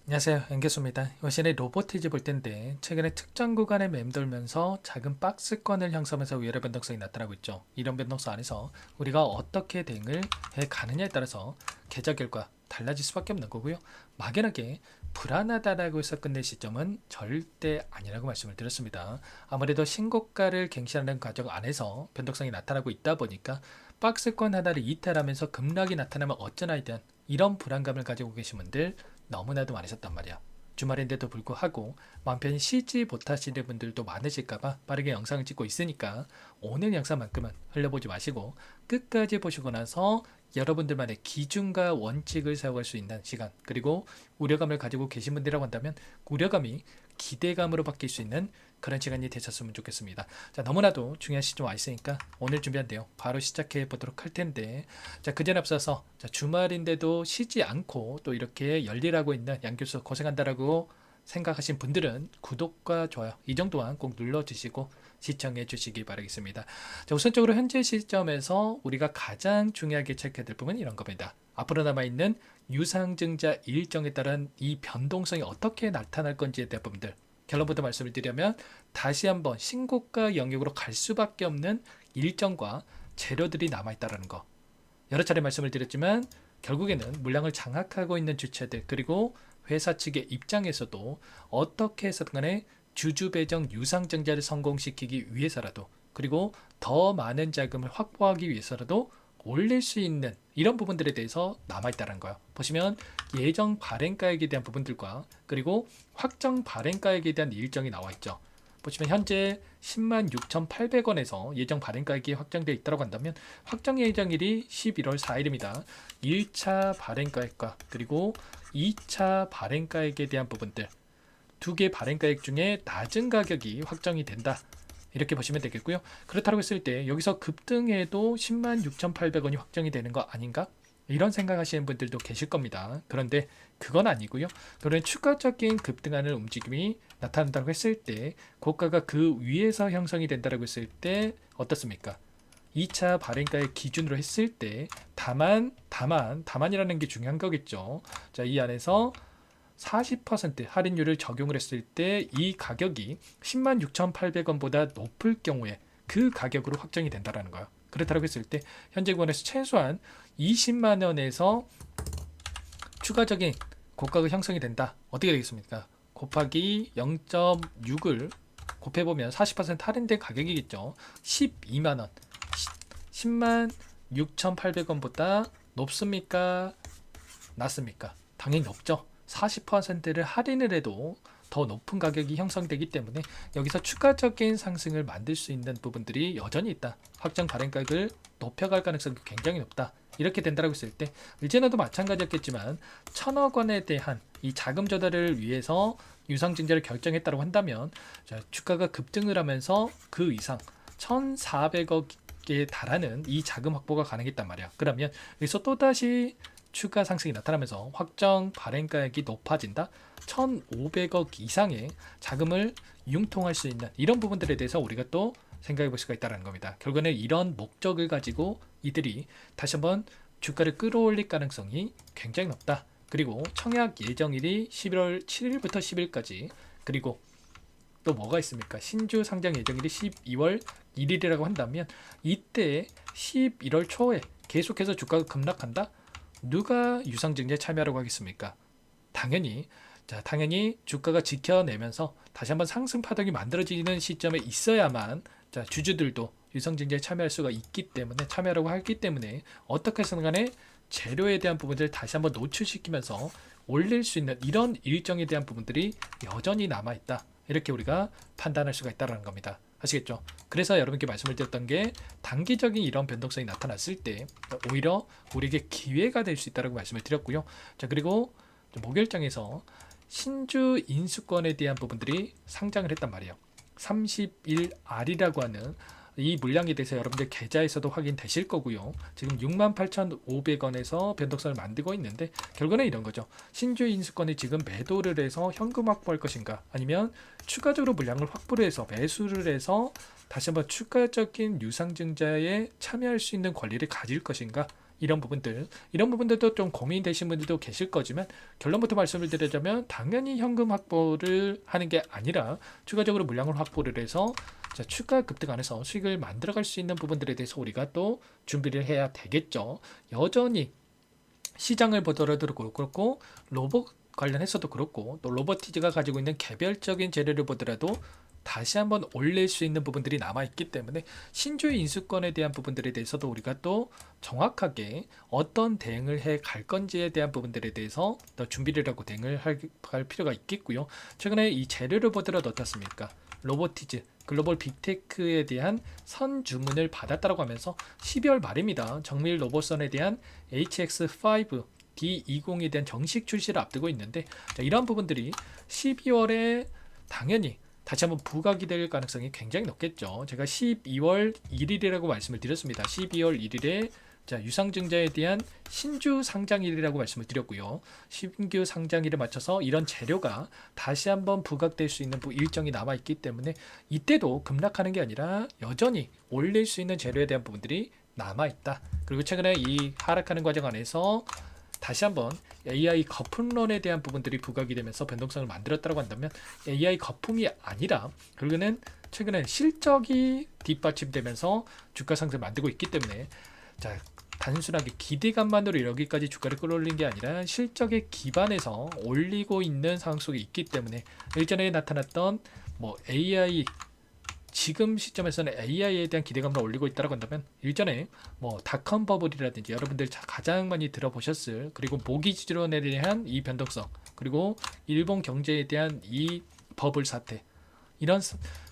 안녕하세요, 연결소입니다. 이번 시간에 로보티즈 볼 텐데 최근에 특정 구간에 맴돌면서 작은 박스권을 형성하면서 위아래 변동성이 나타나고 있죠. 이런 변동성 안에서 우리가 어떻게 대응을 해 가느냐에 따라서 계좌 결과 달라질 수밖에 없는 거고요. 막연하게 불안하다라고 해서 끝낼 시점은 절대 아니라고 말씀을 드렸습니다. 아무래도 신고가를 갱신하는 과정 안에서 변동성이 나타나고 있다 보니까 박스권 하나를 이탈하면서 급락이 나타나면 어쩌나에 대한 이런 불안감을 가지고 계신 분들 너무나도 많으셨단 말이야. 주말인데도 불구하고 마음 편히 쉬지 못하시는 분들도 많으실까봐 빠르게 영상을 찍고 있으니까 오늘 영상만큼은 흘려보지 마시고 끝까지 보시고 나서 여러분들만의 기준과 원칙을 세워갈 수 있는 시간, 그리고 우려감을 가지고 계신 분들이라고 한다면 우려감이 기대감으로 바뀔 수 있는 그런 시간이 되셨으면 좋겠습니다. 자, 너무나도 중요한 시점 와 있으니까 오늘 준비한 내용 바로 시작해 보도록 할 텐데, 자, 그전에 앞서서 주말인데도 쉬지 않고 또 이렇게 열일하고 있는 양 교수 고생한다라고 생각하신 분들은 구독과 좋아요 이 정도만 꼭 눌러주시고 시청해 주시기 바라겠습니다. 자, 우선적으로 현재 시점에서 우리가 가장 중요하게 체크해야 될 부분은 이런 겁니다. 앞으로 남아있는 유상증자 일정에 따른 이 변동성이 어떻게 나타날 건지에 대한 부분들, 결론부터 말씀을 드리면 다시 한번 신고가 영역으로 갈 수밖에 없는 일정과 재료들이 남아있다는 거, 여러 차례 말씀을 드렸지만 결국에는 물량을 장악하고 있는 주체들, 그리고 회사 측의 입장에서도 어떻게 해서든 간에 주주 배정 유상증자를 성공시키기 위해서라도, 그리고 더 많은 자금을 확보하기 위해서라도 올릴 수 있는 이런 부분들에 대해서 남아있다는 거예요. 보시면 예정 발행가액에 대한 부분들과 그리고 확정 발행가액에 대한 일정이 나와 있죠. 보시면 현재 10만 6,800원에서 예정 발행가액이 확정되어 있다고 한다면 확정 예정일이 11월 4일입니다. 1차 발행가액과 그리고 2차 발행가액에 대한 부분들, 두 개 발행가액 중에 낮은 가격이 확정이 된다, 이렇게 보시면 되겠고요. 그렇다고 했을 때 여기서 급등해도 10만 6,800원이 확정이 되는 거 아닌가? 이런 생각하시는 분들도 계실 겁니다. 그런데 그건 아니고요. 그런 추가적인 급등하는 움직임이 나타난다고 했을 때 고가가 그 위에서 형성이 된다고 했을 때 어떻습니까? 2차 발행가의 기준으로 했을 때 다만이라는 게 중요한 거겠죠. 자, 이 안에서 40% 할인율을 적용을 했을 때 이 가격이 10만 6,800원보다 높을 경우에 그 가격으로 확정이 된다는 거예요. 그렇다고 했을 때 현재 구간에서 최소한 20만 원에서 추가적인 고가가 형성이 된다. 어떻게 되겠습니까? 곱하기 0.6을 곱해보면 40% 할인된 가격이겠죠. 12만 원. 10만 6,800원보다 높습니까? 낮습니까? 당연히 높죠. 40%를 할인을 해도 더 높은 가격이 형성되기 때문에 여기서 추가적인 상승을 만들 수 있는 부분들이 여전히 있다. 확정 발행가격을 높여갈 가능성이 굉장히 높다. 이렇게 된다고 했을 때 이전에도 마찬가지였겠지만 1,000억 원에 대한 이 자금 조달을 위해서 유상증자를 결정했다고 한다면, 자, 주가가 급등을 하면서 그 이상 1,400억에 달하는 이 자금 확보가 가능했단 말이야. 그러면 여기서 또다시 추가 상승이 나타나면서 확정 발행가액이 높아진다. 1,500억 이상의 자금을 융통할 수 있는 이런 부분들에 대해서 우리가 또 생각해 볼 수가 있다는 겁니다. 결국에는 이런 목적을 가지고 이들이 다시 한번 주가를 끌어올릴 가능성이 굉장히 높다. 그리고 청약 예정일이 11월 7일부터 10일까지, 그리고 또 뭐가 있습니까? 신주 상장 예정일이 12월 1일이라고 한다면 이때 11월 초에 계속해서 주가가 급락한다? 누가 유상증자에 참여하라고 하겠습니까? 당연히 주가가 지켜내면서 다시 한번 상승 파동이 만들어지는 시점에 있어야만 주주들도 유상증자에 참여할 수가 있기 때문에, 참여하라고 하기 때문에 어떻게 해서든 간에 재료에 대한 부분들을 다시 한번 노출시키면서 올릴 수 있는 이런 일정에 대한 부분들이 여전히 남아있다, 이렇게 우리가 판단할 수가 있다는 겁니다. 아시겠죠? 그래서 여러분께 말씀을 드렸던 게 단기적인 이런 변동성이 나타났을 때 오히려 우리에게 기회가 될 수 있다고 말씀을 드렸고요. 자, 그리고 목요일장에서 신주 인수권에 대한 부분들이 상장을 했단 말이에요. 31R이라고 하는 이 물량에 대해서 여러분들 계좌에서도 확인되실 거고요. 지금 68,500원에서 변동성을 만들고 있는데 결과는 이런 거죠. 신주 인수권을 지금 매도를 해서 현금 확보할 것인가, 아니면 추가적으로 물량을 확보를 해서 매수를 해서 다시 한번 추가적인 유상증자에 참여할 수 있는 권리를 가질 것인가, 이런 부분들도 좀 고민되신 분들도 계실 거지만 결론부터 말씀을 드리자면 당연히 현금 확보를 하는 게 아니라 추가적으로 물량을 확보를 해서 자, 추가 급등 안에서 수익을 만들어갈 수 있는 부분들에 대해서 우리가 또 준비를 해야 되겠죠. 여전히 시장을 보더라도 그렇고 로봇 관련해서도 그렇고 또 로보티즈가 가지고 있는 개별적인 재료를 보더라도 다시 한번 올릴 수 있는 부분들이 남아있기 때문에 신주의 인수권에 대한 부분들에 대해서도 우리가 또 정확하게 어떤 대응을 해 갈 건지에 대한 부분들에 대해서 더 준비를 하고 대응을 할 필요가 있겠고요. 최근에 이 재료를 보더라도 어떻습니까? 로보티즈 글로벌 빅테크에 대한 선 주문을 받았다고 하면서 12월 말입니다. 정밀 로봇선에 대한 HX5 D20에 대한 정식 출시를 앞두고 있는데 자, 이러한 부분들이 12월에 당연히 다시 한번 부각이 될 가능성이 굉장히 높겠죠. 제가 12월 1일이라고 말씀을 드렸습니다. 12월 1일에 자, 유상증자에 대한 신주 상장일이라고 말씀을 드렸고요. 신규 상장일에 맞춰서 이런 재료가 다시 한번 부각될 수 있는 일정이 남아있기 때문에 이때도 급락하는 게 아니라 여전히 올릴 수 있는 재료에 대한 부분들이 남아있다. 그리고 최근에 이 하락하는 과정 안에서 다시 한번 AI 거품론에 대한 부분들이 부각이 되면서 변동성을 만들었다고 한다면 AI 거품이 아니라 결국에는 최근에 실적이 뒷받침되면서 주가 상승을 만들고 있기 때문에 자, 단순하게 기대감만으로 여기까지 주가를 끌어올린 게 아니라 실적에 기반해서 올리고 있는 상황 속에 있기 때문에 일전에 나타났던 뭐 AI 지금 시점에서는 AI에 대한 기대감을 올리고 있다고 한다면 일전에 뭐 닷컴 버블이라든지 여러분들 가장 많이 들어보셨을 그리고 모기 지론에 대한 이 변동성 그리고 일본 경제에 대한 이 버블 사태 이런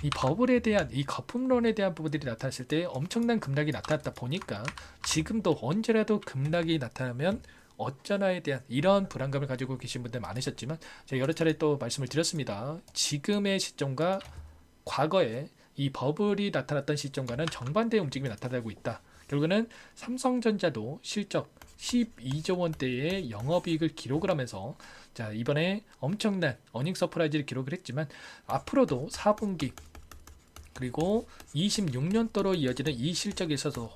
이 버블에 대한 이 거품론에 대한 부분들이 나타났을 때 엄청난 급락이 나타났다 보니까 지금도 언제라도 급락이 나타나면 어쩌나에 대한 이런 불안감을 가지고 계신 분들 많으셨지만 제가 여러 차례 또 말씀을 드렸습니다. 지금의 시점과 과거에 이 버블이 나타났던 시점과는 정반대의 움직임이 나타나고 있다. 결국은 삼성전자도 실적 12조 원대의 영업이익을 기록을 하면서 자, 이번에 엄청난 어닝 서프라이즈를 기록을 했지만 앞으로도 4분기 그리고 26년도로 이어지는 이 실적에 있어서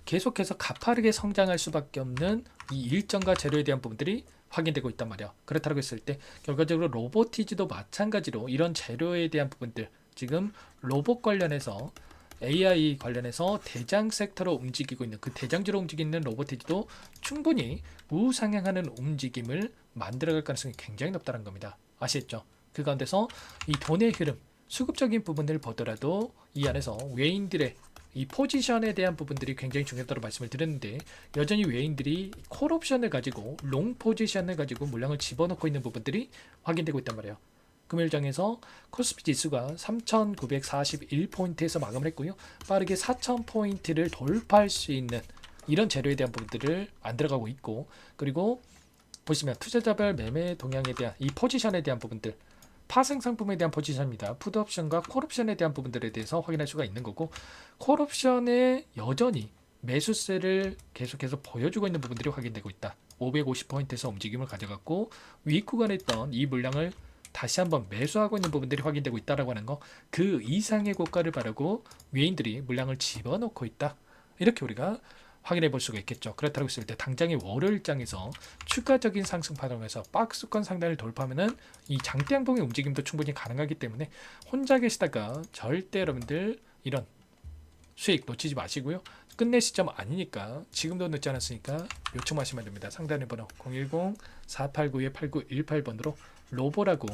계속해서 가파르게 성장할 수밖에 없는 이 일정과 재료에 대한 부분들이 확인되고 있단 말이야. 그렇다고 했을 때 결과적으로 로보티즈도 마찬가지로 이런 재료에 대한 부분들 지금 로봇 관련해서 AI 관련해서 대장 섹터로 움직이고 있는 그 대장주로 움직이는 로보티즈도 충분히 우상향하는 움직임을 만들어갈 가능성이 굉장히 높다는 겁니다. 아시겠죠? 그 가운데서 이 돈의 흐름, 수급적인 부분을 보더라도 이 안에서 외인들의 이 포지션에 대한 부분들이 굉장히 중요하다고 말씀을 드렸는데 여전히 외인들이 콜옵션을 가지고 롱 포지션을 가지고 물량을 집어넣고 있는 부분들이 확인되고 있단 말이에요. 금일장에서 코스피 지수가 3,941포인트에서 마감을 했고요. 빠르게 4,000포인트를 돌파할 수 있는 이런 재료에 대한 부분들을 만들어가고 있고 그리고 보시면 투자자별 매매 동향에 대한 이 포지션에 대한 부분들 파생 상품에 대한 포지션입니다. 풋옵션과 콜옵션에 대한 부분들에 대해서 확인할 수가 있는 거고 콜옵션에 여전히 매수세를 계속해서 보여주고 있는 부분들이 확인되고 있다. 550포인트에서 움직임을 가져갔고 윗 구간에 있던 이 물량을 다시 한번 매수하고 있는 부분들이 확인되고 있다라고 하는 거 그 이상의 고가를 바라고 외인들이 물량을 집어넣고 있다. 이렇게 우리가 확인해 볼 수가 있겠죠. 그렇다고 했을 때 당장의 월요일장에서 추가적인 상승 파동에서 박스권 상단을 돌파하면은 이 장대양봉의 움직임도 충분히 가능하기 때문에 혼자 계시다가 절대 여러분들 이런 수익 놓치지 마시고요. 끝낼 시점 아니니까 지금도 늦지 않았으니까 요청하시면 됩니다. 상단의 번호 010-489-8918번으로 로보라고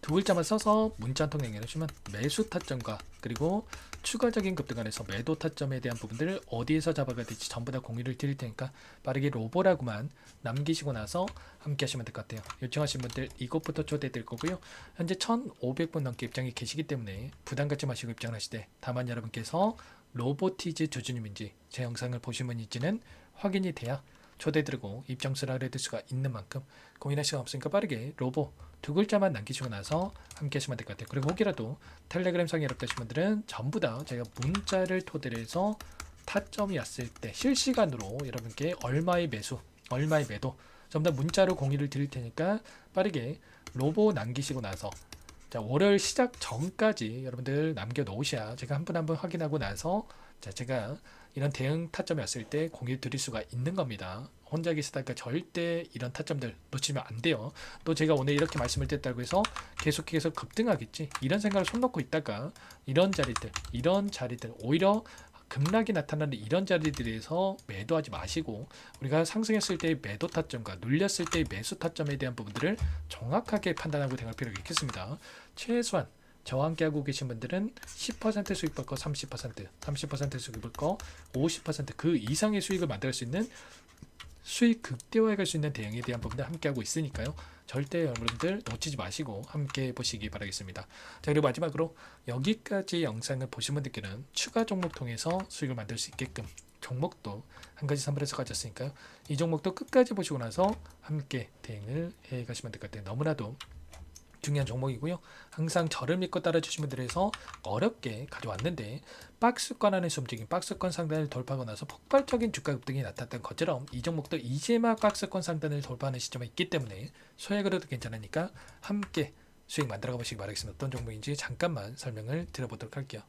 두 글자만 써서 문자 한 통 남겨주시면 매수 타점과 그리고 추가적인 급등 안에서 매도 타점에 대한 부분들을 어디에서 잡아가야 될지 전부 다 공유를 드릴 테니까 빠르게 로보라고만 남기시고 나서 함께 하시면 될 것 같아요. 요청하신 분들 이것부터 초대해 드릴 거고요. 현재 1,500분 넘게 입장이 계시기 때문에 부담 갖지 마시고 입장을 하시되 다만 여러분께서 로보티즈 주주님인지 제 영상을 보신 분인지는 확인이 돼야 초대드리고 입장 수락을 해둘 수가 있는 만큼 고민할 시간 없으니까 빠르게 로보 두 글자만 남기시고 나서 함께 하시면 될 것 같아요. 그리고 혹이라도 텔레그램 상에 여러분들 분들은 전부 다 제가 문자를 토대로 해서 타점이 왔을 때 실시간으로 여러분께 얼마의 매수, 얼마의 매도 전부 다 문자로 공유를 드릴 테니까 빠르게 로보 남기시고 나서 자, 월요일 시작 전까지 여러분들 남겨 놓으셔야 제가 한 분 한 분 확인하고 나서 자, 제가 이런 대응 타점이 왔을 때 공유 드릴 수가 있는 겁니다. 혼자 계시다가 절대 이런 타점들 놓치면 안 돼요. 또 제가 오늘 이렇게 말씀을 드렸다고 해서 계속해서 급등하겠지 이런 생각을 손 놓고 있다가 이런 자리들 오히려 급락이 나타나는 이런 자리들에서 매도하지 마시고 우리가 상승했을 때의 매도 타점과 눌렸을 때의 매수 타점에 대한 부분들을 정확하게 판단하고 대응할 필요가 있겠습니다. 최소한 저와 함께 하고 계신 분들은 10% 수익 받고 30% 수익 받고 50% 이상의 수익을 만들 수 있는 수익 극대화해 갈 수 있는 대응에 대한 부분들 함께 하고 있으니까요. 절대 여러분들 놓치지 마시고 함께 해보시기 바라겠습니다. 자, 그리고 마지막으로 여기까지 영상을 보신 분들께는 추가 종목 통해서 수익을 만들 수 있게끔 종목도 한 가지 선물해서 가졌으니까요. 이 종목도 끝까지 보시고 나서 함께 대응을 해 가시면 될 것 같아요. 너무나도 중요한 종목이고요. 항상 저를 믿고 따라주신 분들에서 어렵게 가져왔는데 박스권 안에서 움직인 박스권 상단을 돌파하고 나서 폭발적인 주가 급등이 나타났던 것처럼 이 종목도 이제 막 박스권 상단을 돌파하는 시점에 있기 때문에 소액으로도 괜찮으니까 함께 수익 만들어 가보시기 바라겠습니다. 어떤 종목인지 잠깐만 설명을 드려보도록 할게요.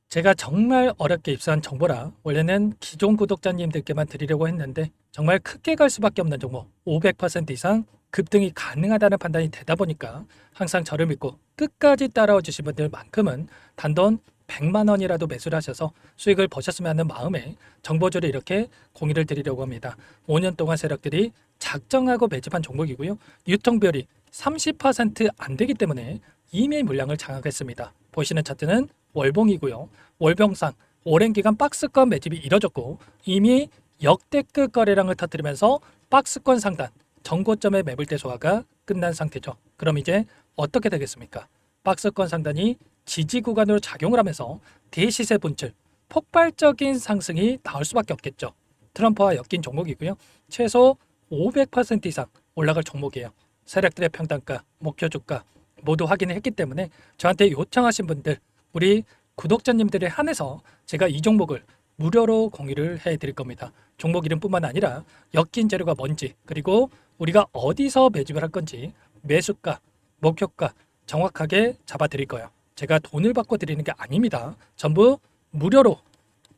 제가 정말 어렵게 입수한 정보라 원래는 기존 구독자님들께만 드리려고 했는데 정말 크게 갈 수밖에 없는 종목 500% 이상 급등이 가능하다는 판단이 되다 보니까 항상 저를 믿고 끝까지 따라와 주신 분들만큼은 단돈 100만 원이라도 매수를 하셔서 수익을 보셨으면 하는 마음에 정보주를 이렇게 공유를 드리려고 합니다. 5년 동안 세력들이 작정하고 매집한 종목이고요. 유통비율이 30%안 되기 때문에 이미 물량을 장악했습니다. 보시는 차트는 월봉이고요. 월봉상 오랜 기간 박스권 매집이 이뤄졌고 이미 역대급 거래량을 터뜨리면서 박스권 상단 정고점의 매물대 소화가 끝난 상태죠. 그럼 이제 어떻게 되겠습니까? 박스권 상단이 지지 구간으로 작용을 하면서 대시세 분출, 폭발적인 상승이 나올 수밖에 없겠죠. 트럼프와 엮인 종목이고요. 최소 500% 이상 올라갈 종목이에요. 세력들의 평단가, 목표 주가 모두 확인을 했기 때문에 저한테 요청하신 분들, 우리 구독자님들에 한해서 제가 이 종목을 무료로 공유를 해드릴 겁니다. 종목 이름뿐만 아니라 엮인 재료가 뭔지 그리고 우리가 어디서 매집을 할 건지 매수가, 목표가 정확하게 잡아드릴 거예요. 제가 돈을 받고 드리는 게 아닙니다. 전부 무료로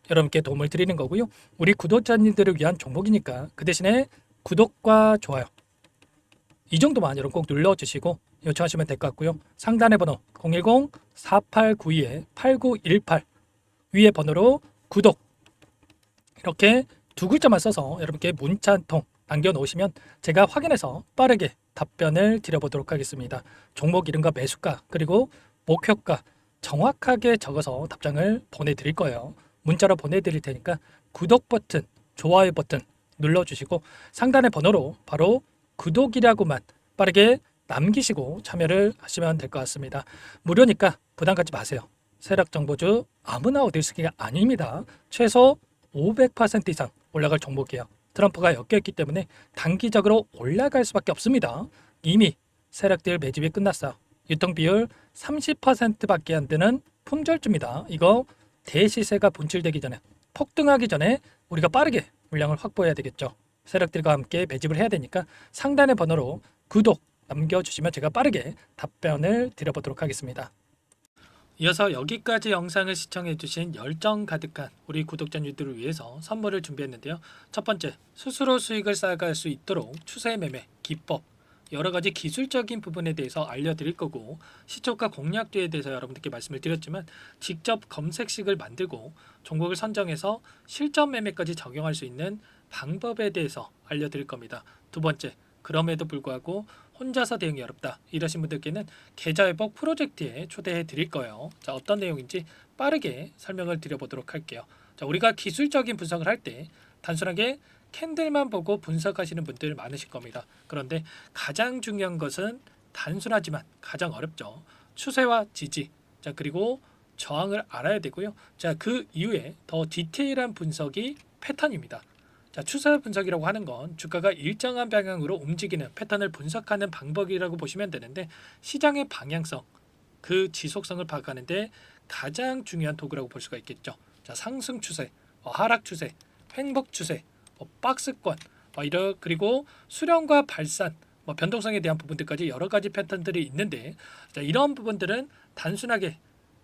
여러분께 도움을 드리는 거고요. 우리 구독자님들을 위한 종목이니까 그 대신에 구독과 좋아요 이 정도만 여러분 꼭 눌러주시고 요청하시면 될 것 같고요. 상단의 번호 010-4892-8918 위에 번호로 구독 이렇게 두 글자만 써서 여러분께 문자 한 통 남겨놓으시면 제가 확인해서 빠르게 답변을 드려보도록 하겠습니다. 종목 이름과 매수가 그리고 목표가 정확하게 적어서 답장을 보내드릴 거예요. 문자로 보내드릴 테니까 구독 버튼, 좋아요 버튼 눌러주시고 상단의 번호로 바로 구독이라고만 빠르게 남기시고 참여를 하시면 될 것 같습니다. 무료니까 부담 갖지 마세요. 세력 정보주 아무나 얻을 수 있는 게 아닙니다. 최소 500% 이상 올라갈 종목이에요. 트럼프가 엮여있기 때문에 단기적으로 올라갈 수밖에 없습니다. 이미 세력들 매집이 끝났어요. 유통비율 30%밖에 안 되는 품절주입니다. 이거 대시세가 분출되기 전에 폭등하기 전에 우리가 빠르게 물량을 확보해야 되겠죠. 세력들과 함께 매집을 해야 되니까 상단의 번호로 구독 남겨주시면 제가 빠르게 답변을 드려보도록 하겠습니다. 이어서 여기까지 영상을 시청해주신 열정 가득한 우리 구독자님들을 위해서 선물을 준비했는데요. 첫 번째, 스스로 수익을 쌓아갈 수 있도록 추세 매매 기법 여러 가지 기술적인 부분에 대해서 알려드릴 거고 시초가 공략도에 대해서 여러분들께 말씀을 드렸지만 직접 검색식을 만들고 종목을 선정해서 실전 매매까지 적용할 수 있는 방법에 대해서 알려드릴 겁니다. 두 번째, 그럼에도 불구하고 혼자서 대응이 어렵다 이러신 분들께는 계좌회복 프로젝트에 초대해 드릴 거예요. 자, 어떤 내용인지 빠르게 설명을 드려보도록 할게요. 자, 우리가 기술적인 분석을 할 때 단순하게 캔들만 보고 분석하시는 분들 많으실 겁니다. 그런데 가장 중요한 것은 단순하지만 가장 어렵죠. 추세와 지지, 자 그리고 저항을 알아야 되고요. 자, 그 이후에 더 디테일한 분석이 패턴입니다. 자, 추세 분석이라고 하는 건 주가가 일정한 방향으로 움직이는 패턴을 분석하는 방법이라고 보시면 되는데 시장의 방향성, 그 지속성을 파악하는데 가장 중요한 도구라고 볼 수가 있겠죠. 자, 상승 추세, 하락 추세, 횡복 추세, 박스권, 그리고 수렴과 발산, 변동성에 대한 부분들까지 여러 가지 패턴들이 있는데 자, 이런 부분들은 단순하게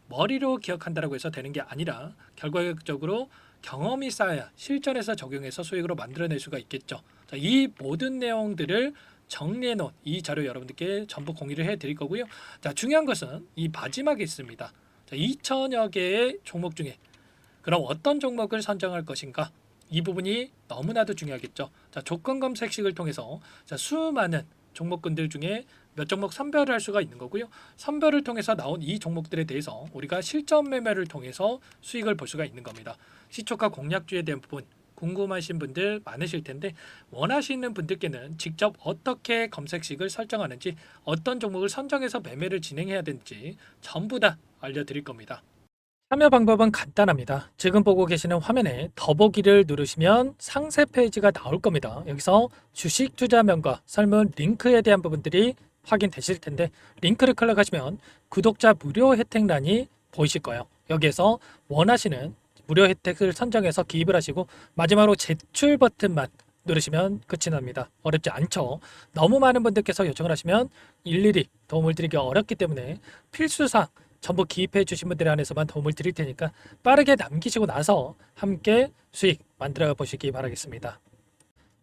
머리로 기억한다라고 해서 되는 게 아니라 결과적으로 경험이 쌓아야 실전에서 적용해서 수익으로 만들어낼 수가 있겠죠. 자, 이 모든 내용들을 정리해 놓은 이 자료 여러분들께 전부 공유를 해 드릴 거고요. 자, 중요한 것은 이 마지막에 있습니다. 자, 2천여 개의 종목 중에 그럼 어떤 종목을 선정할 것인가? 이 부분이 너무나도 중요하겠죠. 자, 조건 검색식을 통해서 자, 수많은 종목군들 중에 몇 종목 선별을 할 수가 있는 거고요. 선별을 통해서 나온 이 종목들에 대해서 우리가 실전 매매를 통해서 수익을 볼 수가 있는 겁니다. 시초가 공략주에 대한 부분 궁금하신 분들 많으실 텐데 원하시는 분들께는 직접 어떻게 검색식을 설정하는지 어떤 종목을 선정해서 매매를 진행해야 되는지 전부 다 알려드릴 겁니다. 참여 방법은 간단합니다. 지금 보고 계시는 화면에 더보기를 누르시면 상세 페이지가 나올 겁니다. 여기서 주식 투자명과 설문 링크에 대한 부분들이 확인되실 텐데 링크를 클릭하시면 구독자 무료 혜택란이 보이실 거예요. 여기에서 원하시는 무료 혜택을 선정해서 기입을 하시고 마지막으로 제출 버튼만 누르시면 끝이 납니다. 어렵지 않죠? 너무 많은 분들께서 요청을 하시면 일일이 도움을 드리기 어렵기 때문에 필수상 전부 기입해 주신 분들에 한해서만 도움을 드릴 테니까 빠르게 남기시고 나서 함께 수익 만들어 보시기 바라겠습니다.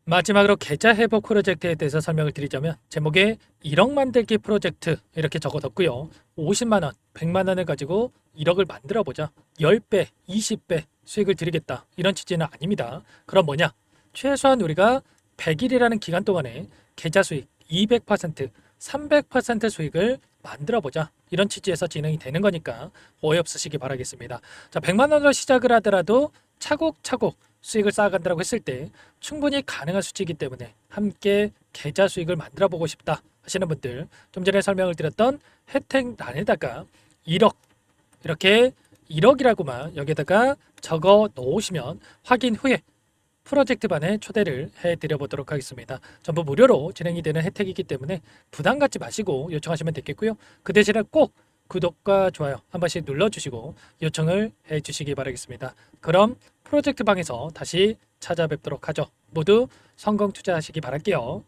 마지막으로 계좌 회복 프로젝트에 대해서 설명을 드리자면 제목에 1억 만들기 프로젝트 이렇게 적어뒀고요. 50만 원, 100만 원을 가지고 1억을 만들어 보자. 10배, 20배 수익을 드리겠다. 이런 취지는 아닙니다. 그럼 뭐냐? 최소한 우리가 100일이라는 기간 동안에 계좌 수익 200%, 300% 수익을 만들어 보자. 이런 취지에서 진행이 되는 거니까 오해 없으시기 바라겠습니다. 자, 100만 원으로 시작을 하더라도 차곡차곡 수익을 쌓아간다고 했을 때 충분히 가능한 수치이기 때문에 함께 계좌 수익을 만들어 보고 싶다 하시는 분들 좀 전에 설명을 드렸던 혜택란에다가 1억 이렇게 1억이라고만 여기다가 적어 놓으시면 확인 후에 프로젝트반에 초대를 해드려 보도록 하겠습니다. 전부 무료로 진행이 되는 혜택이기 때문에 부담 갖지 마시고 요청하시면 되겠고요. 그 대신에 꼭 구독과 좋아요 한 번씩 눌러주시고 요청을 해주시기 바라겠습니다. 그럼 프로젝트 방에서 다시 찾아뵙도록 하죠. 모두 성공 투자하시기 바랄게요.